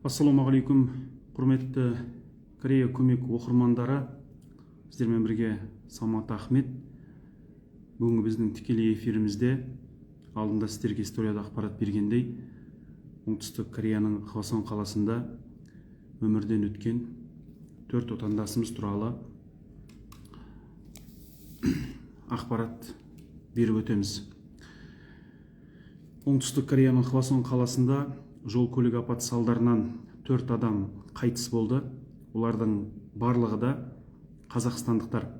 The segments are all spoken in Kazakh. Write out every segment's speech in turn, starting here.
Ассаламағалейкум, құрметті Корея көмек оқырмандары. Сіздермен бірге Самат Ахмет. Бүгінгі біздің тікелей эфирімізде алдында сіздерге историяда ақпарат бергендей, оңтүстік Кореяның Хвасон қаласында өмірден өткен 4 отандасымыз туралы ақпарат беріп өтеміз. Оңтүстік Кореяның Хвасон қаласында жол көлік апаты салдарынан 4 адам қайтыс болды. Олардың барлығы да қазақстандықтар.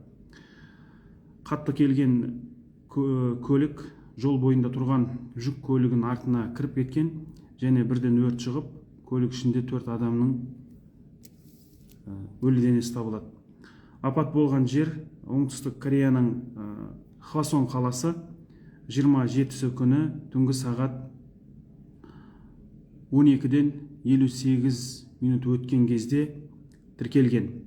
Қатты келген көлік жол бойында тұрған жүк көлігінің артына кіріп кеткен және бірден өрт шығып, көлік ішінде 4 адамның өлі денесі табылады. Апат болған жер оңтүстік Кореяның Хвасон қаласы 27 күні түнгі сағат 12-ден 58 минут өткен кезде тіркелген.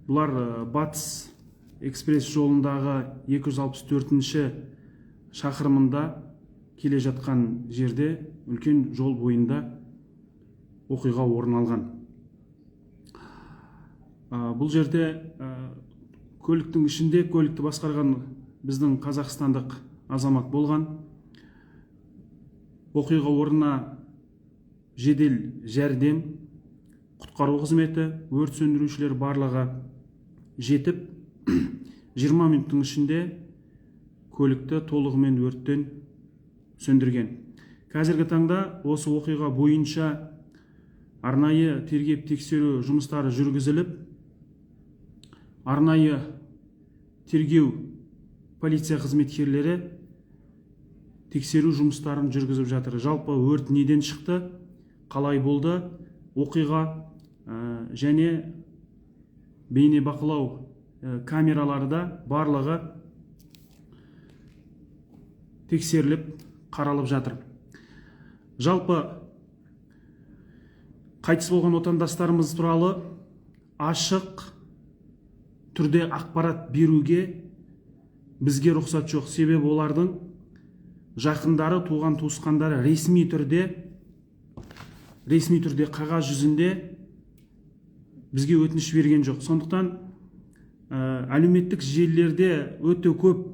Бұлар батыс экспресс жолындағы 264-ші шақырымында келе жатқан жерде үлкен жол бойында оқиға орын алған. Бұл жерде көліктің ішінде көлікті басқарған біздің қазақстандық азамат болған. Оқиға орнына жедел жәрдем, құтқару қызметі, өрт сөндірушілер барлығы жетіп, 20 минуттың ішінде көлікті толығымен өрттен сөндірген. Қазіргі таңда осы оқиға бойынша арнайы тергеп тексеру жұмыстары жүргізіліп, арнайы тергеу полиция қызметкерлері тексеру жұмыстарын жүргізіп жатыр. Жалпы өрт неден шықты, қалай болды, оқиға және бейне бақылау камераларда барлығы тексеріліп қаралып жатыр. Жалпы қайтыс болған отандастарымыз туралы ашық түрде ақпарат беруге бізге рұқсат жоқ. Себебі олардың жақындары, туған туысқандары ресми түрде қағаз жүзінде бізге өтініш берген жоқ. Сондықтан әлеуметтік желілерде өте көп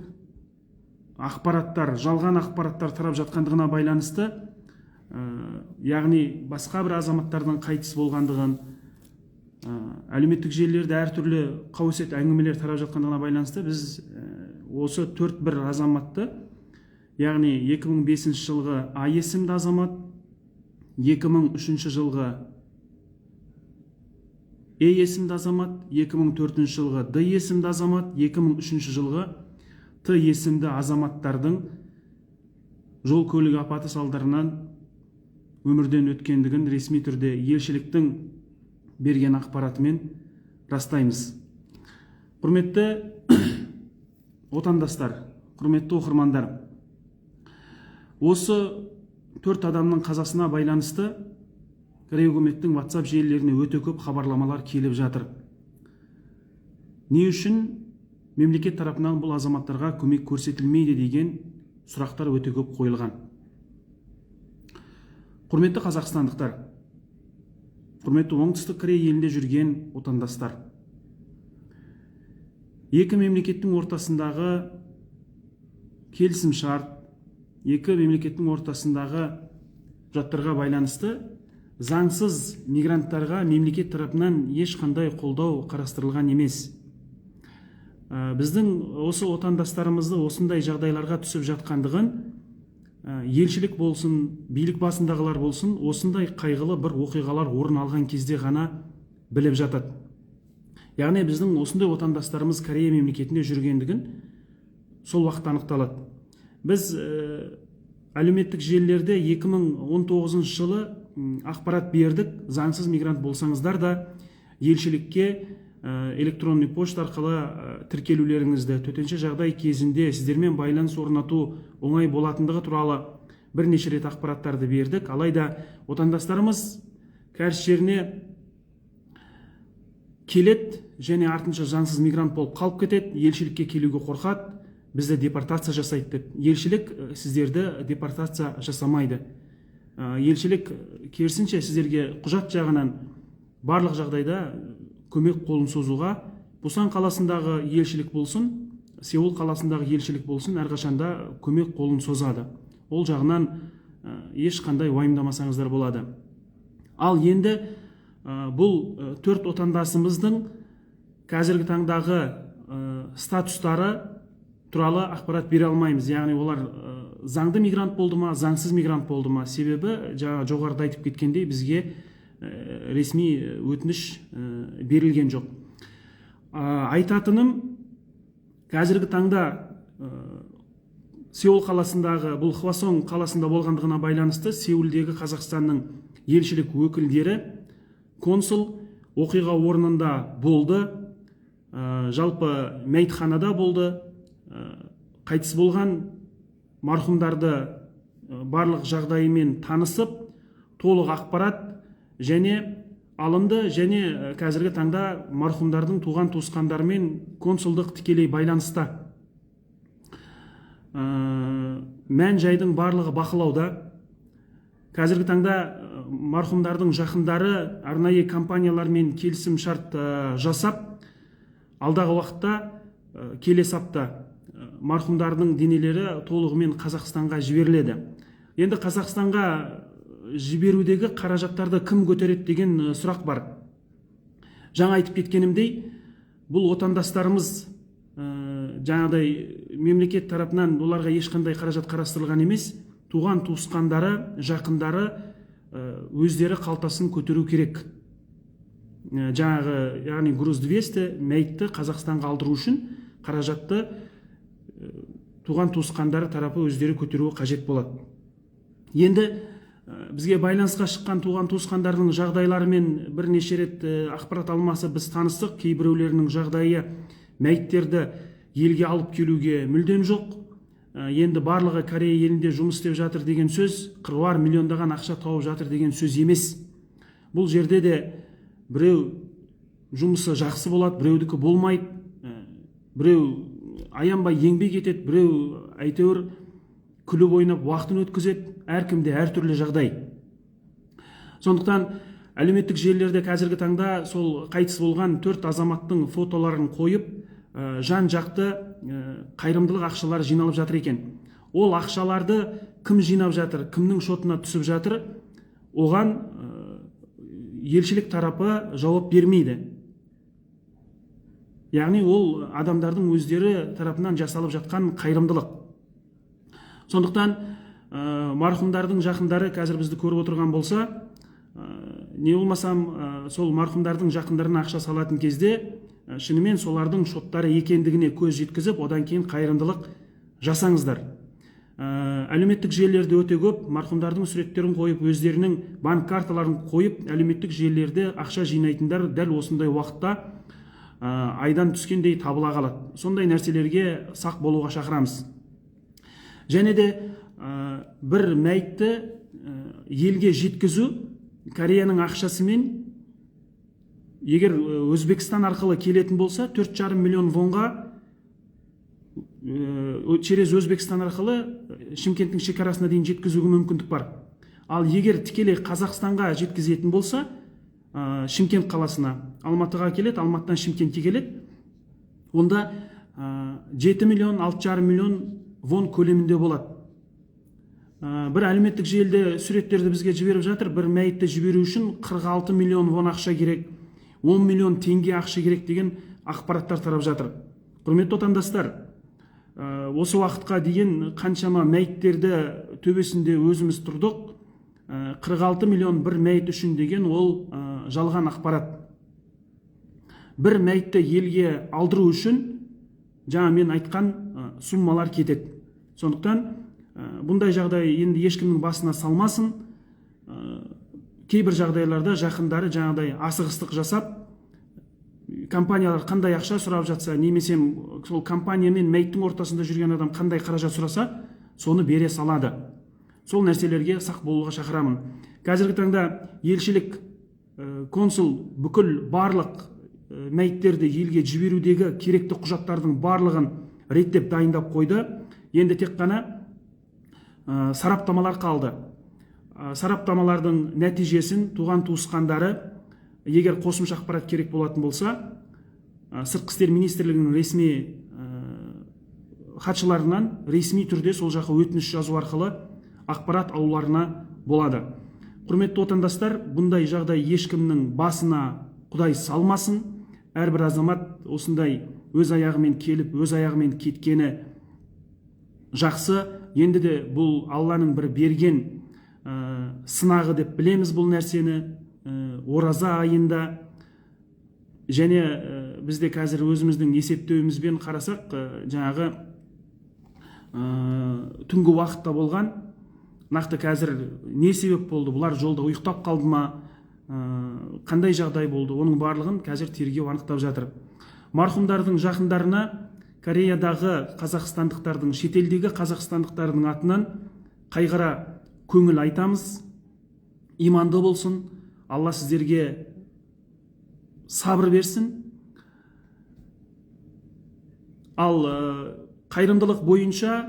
ақпараттар, жалған ақпараттар тарап жатқандығына байланысты, яғни басқа бір азаматтардың қайтыс болғандығын, әлеуметтік желілерде әртүрлі қауесет әңгімелер тарап жатқандығына байланысты біз осы 4 азаматты, яғни 2005 жылғы А есімді азамат, 2003 жылғы Е есімді азамат, 2004 жылғы Д есімді азамат, 2003 жылғы Т есімді азаматтардың жол көлік апаты салдарынан өмірден өткендігін ресми түрде елшіліктің берген ақпаратымен растаймыз. Құрметті отандастар, құрметті оқырмандар, осы 4 адамның қазасына байланысты Корея үкіметінің WhatsApp желілеріне өте көп хабарламалар келіп жатыр. Не үшін мемлекет тарапынан бұл азаматтарға көмек көрсетілмейді деген сұрақтар өте көп қойылған. Құрметті қазақстандықтар, құрметті оңтүстік Корея елінде жүрген отандастар, екі мемлекеттің ортасындағы келісім шарт, екі мемлекеттің ортасындағы құжаттарға байланысты заңсыз мигранттарға мемлекет тарапынан ешқандай қолдау қарастырылған емес. Біздің осы отандастарымызды осындай жағдайларға түсіп жатқандығын елшілік болсын, билік басындағылар болсын, осындай қайғылы бір оқиғалар орын алған кезде ғана біліп жатады. Яғни біздің осындай отандастарымыз Корея мемлекетінде жүргендігін сол уақытта анықталады. Біз әлеуметтік желілерде 2019 жылы ақпарат бердік. Заңсыз мигрант болсаңыздар да елшілікке электронный почта арқылы тіркелулеріңізді, төтенше жағдай кезінде сіздермен байланыс орнату оңай болатындығы туралы бірнеше рет ақпараттарды бердік. Алайда отандастарымыз кәріс жеріне келеді және артынша заңсыз мигрант болып қалып кетеді, елшілікке келуге қорқады, бізді депортация жасайды деп. Елшілік сіздерді депортация жасамайды. елшілік керісінше сіздерге құжат жағынан барлық жағдайда көмек қолын созуға, Пусан қаласындағы елшілік болсын, Сеул қаласындағы елшілік болсын, әрқашанда көмек қолын созады. Ол жағынан ешқандай уайымдамасаңыздар болады. Ал енді бұл төрт отандасымыздың қазіргі таңдағы статустары туралы ақпарат бере алмаймыз. Яғни олар заңды мигрант болды ма, заңсыз мигрант болды ма? Себебі жоғарыда айтып кеткендей бізге ресми өтініш берілген жоқ. Айтатыным, қазіргі таңда Сеул қаласындағы, бұл Хвасон қаласында болғандығына байланысты Сеулдегі Қазақстанның елшілік өкілдері, консул оқиға орнында болды, жалпы мәйітханада болды, қайтыс болған марқұмдарды барлық жағдайымен танысып, толық ақпарат және алынды, және қазіргі таңда марқұмдардың туған туысқандарымен консулдық тікелей байланыста. Мән жайдың барлығы бақылауда. Қазіргі таңда марқұмдардың жақындары арнайы компаниялармен келісім шарт жасап, алдағы уақытта келесі апта марқұмдардың денелері толығымен Қазақстанға жіберіледі. Енді Қазақстанға жіберудегі қаражаттарды кім көтереді деген сұрақ бар. Жаңа айтып кеткенімдей, бұл отандастарымыз жаңағыдай мемлекет тарапынан оларға ешқандай қаражат қарастырылған емес, туған туысқандары, жақындары өздері қалтасын көтеру керек. Жаңағы, яғни груз 200 мәйітті Қазақстанға алдыру үшін қаражатты туған туысқандары тарапы өздері көтеруі қажет болады. Енді бізге байланысқа шыққан туған туысқандардың жағдайларымен бірнеше рет ақпарат алмасып біз таныстық. Кейбіреулерінің жағдайы мәйіттерді елге алып келуге мүлдем жоқ. Енді барлығы Корея елінде жұмыс істеп жатыр деген сөз, қыруар миллиондаған ақша тауып жатыр деген сөз емес. Бұл жерде де біреу жұмысы жақсы болады, біреудікі болмайды. Біреу аянбай еңбек етеді, біреу әйтеуір күліп ойнап уақытын өткізеді. Әркімде әртүрлі жағдай. Сондықтан әлеуметтік желілерде қазіргі таңда сол қайтыс болған 4 азаматтың фотоларын қойып, жан жақты қайырымдылық ақшалары жиналып жатыр екен. Ол ақшаларды кім жинап жатыр, кімнің шотына түсіп жатыр, оған елшілік тарапы жауап бермейді. Яғни ол адамдардың өздері тарапынан жасалып жатқан қайырымдылық. Сондықтан марқұмдардың жақындары қазір бізді көріп отырған болса, не болмасам сол марқұмдардың жақындарына ақша салатын кезде шынымен солардың шоттары екендігіне көз жеткізіп, одан кейін қайырымдылық жасаңыздар. Әлеуметтік желілерде өте көп марқұмдардың суреттерін қойып, өздерінің банк карталарын қойып, әлеуметтік желілерде ақша жинайтындар дәл осындай уақытта айдан түскендей табыла қалады. Сондай нәрселерге сақ болуға шақырамыз. Және де бір мәйітті елге жеткізу Кореяның ақшасымен, егер Өзбекстан арқылы келетін болса, 4,5 миллион вонға через Өзбекстан арқылы Шымкенттің шекарасына дейін жеткізуге мүмкіндік бар. Ал егер тікелей Қазақстанға жеткізетін болса, Шымкент қаласына, Алматыға келеді, Алматыдан Шымкентке келеді, онда 7 миллион, 6,5 миллион вон көлемінде болады. Бір әлеуметтік желіде суреттерді бізге жіберіп жатыр. Бір мәйітті жіберу үшін 46 миллион вон ақша керек, 10 миллион теңге ақша керек деген ақпараттар тарап жатыр. Құрметті отандастар, осы уақытқа дейін қаншама мәйіттерді төбесінде өзіміз тұрдық. 46 миллион бір мәйіт үшін деген ол жалған ақпарат. Бір мәйітті елге алдыру үшін жаңа мен айтқан суммалар кетеді. Сондықтан бұндай жағдай енді ешкімнің басына салмасын. Кейбір жағдайларда жақындары жаңағыдай асығыстық жасап, компаниялар қандай ақша сұрап жатса, немесе сол компания мен мәйіттің ортасында жүрген адам қандай қаражат сұраса, соны бере салады. Сол нәрселерге сақ болуға шақырамын. Қазіргі таңда елшілік, консул бүкіл барлық мәйіттерді елге жіберудегі керекті құжаттардың барлығын реттеп дайындап қойды. Енді тек қана сараптамалар қалды. сараптамалардың нәтижесін туған туысқандары егер қосымша ақпарат керек болатын болса, Сыртқы істер министрлігінің ресми хатшыларынан ресми түрде сол жаққа өтініш жазу арқылы ақпарат алуларына болады. Құрметті отандастар, бұндай жағдай ешкімнің басына Құдай салмасын. Әрбір азамат осындай өз аяғымен келіп, өз аяғымен кеткені жақсы. Енді де бұл Алланың бір берген сынағы деп білеміз бұл нәрсені. Ораза айында және бізде қазір өзіміздің есептеуімізбен қарасақ, жаңағы түнгі уақытта болған, нақты қазір не себеп болды, бұлар жолда ұйықтап қалды ма, қандай жағдай болды, оның барлығын қазір тергеу анықтап жатыр. Марқұмдардың жақындарына Кореядағы қазақстандықтардың, шетелдегі қазақстандықтардың атынан қайғыра көңіл айтамыз. Иманды болсын, Алла сіздерге сабыр берсін. Ал қайырымдылық бойынша,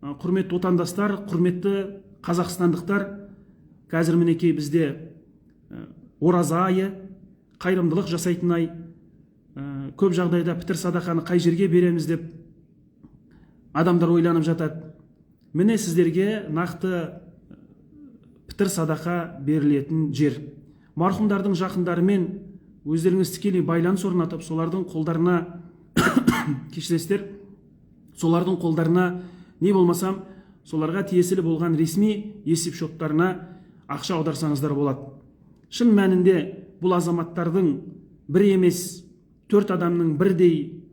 құрметті отандастар, құрметті қазақстандықтар, қазір мінекей бізде ораза айы, қайырымдылық жасайтын ай. Көп жағдайда пітір садақаны қай жерге береміз деп адамдар ойланып жатады. Міне сіздерге нақты пітір садақа берілетін жер. Марқұмдардың жақындарымен өздеріңіз тікелей байланыс орнатып, солардың қолдарына кешіресіздер, солардың қолдарына не болмасам, соларға тиесілі болған ресми есеп шоттарына ақша аударсаңыздар болады. Шын мәнінде бұл азаматтардың бір емес 4 адамның бірдей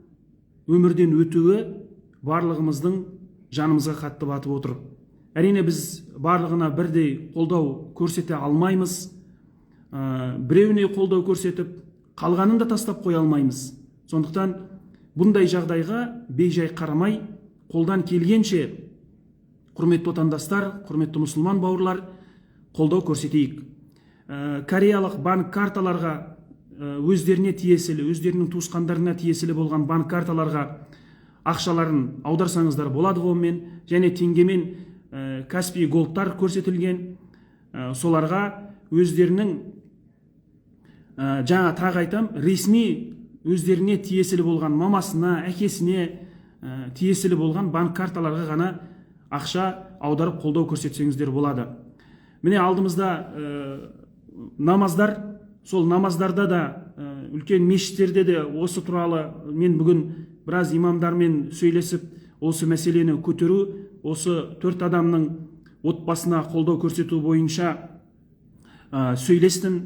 өмірден өтуі барлығымыздың жанымызға қатты батып отыр. Әрине біз барлығына бірдей қолдау көрсете алмаймыз. Біреуіне қолдау көрсетіп, қалғанын да тастап қоя алмаймыз. Сондықтан бұндай жағдайға бейжай қарамай, қолдан келгенше, құрметті отандастар, құрметті мұсылман бауырлар, қолдау көрсетейік. Кореялық банк карталарға, өздеріне тиесілі, өздерінің туысқандарына тиесілі болған банк карталарға ақшаларын аударсаңыздар болады ғомен, және теңгемен Каспий голдтар көрсетілген. Соларға өздерінің, жаңа тағы айтам, ресми өздеріне тиесілі болған мамасына, әкесіне тиесілі болған банк карталарға ғана ақша аударып қолдау көрсетсеңіздер болады. Міне алдымызда намаздар, сол намаздарда да, үлкен мешіттерде де осы туралы мен бүгін біраз имамдармен сөйлесіп, осы мәселені көтеру, осы 4 адамның отбасына қолдау көрсету бойынша сөйлестім.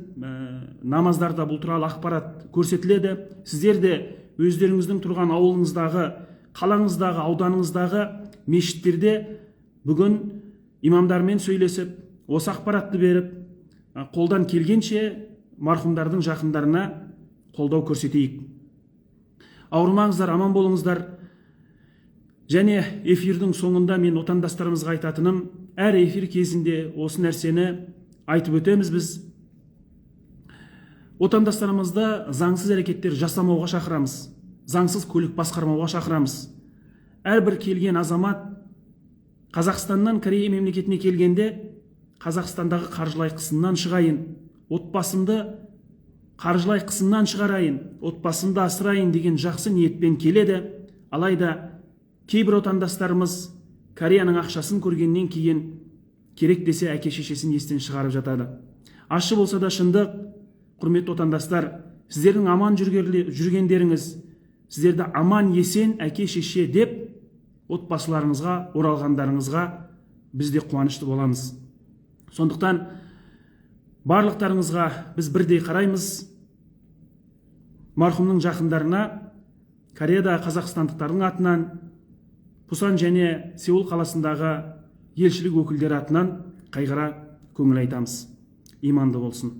Намаздарда бұл туралы ақпарат көрсетіледі. Сіздер де өздеріңіздің тұрған ауылыңыздағы, қалаңыздағы, ауданыңыздағы мешіттерде бүгін имамдармен сөйлесіп, осы ақпаратты беріп, қолдан келгенше марқұмдардың жақындарына қолдау көрсетейік. Ауырмаңыздар, аман болыңыздар. Және эфирдің соңында мен отандастарымызға айтатыным, әр эфир кезінде осы нәрсені айтып өтеміз біз. Отандастарымызды заңсыз әрекеттер жасамауға шақырамыз. Заңсыз көлік басқармауға шақырамыз. Әрбір келген азамат Қазақстаннан Корея мемлекетіне келгенде Қазақстандағы қаржылай қысымнан шығайын, отбасымды қаржылай қысымнан шығарайын, отбасымды асырайын деген жақсы ниетпен келеді. Алайда кейбір отандастарымыз Кореяның ақшасын көргеннен кейін керек десе әке шешесін естен шығарып жатады. Ащы болса да шындық. Құрметті отандастар, сіздердің аман жүргендеріңіз, сіздерді аман есен әке шеше деп отбасыларыңызға оралғандарыңызға біз де қуанышты боламыз. Сондықтан барлықтарыңызға біз бірдей қараймыз. Марқұмның жақындарына Кореяда қазақстандықтардың атынан, Пусан және Сеул қаласындағы елшілік өкілдері атынан қайғыра көңіл айтамыз. Иманды болсын.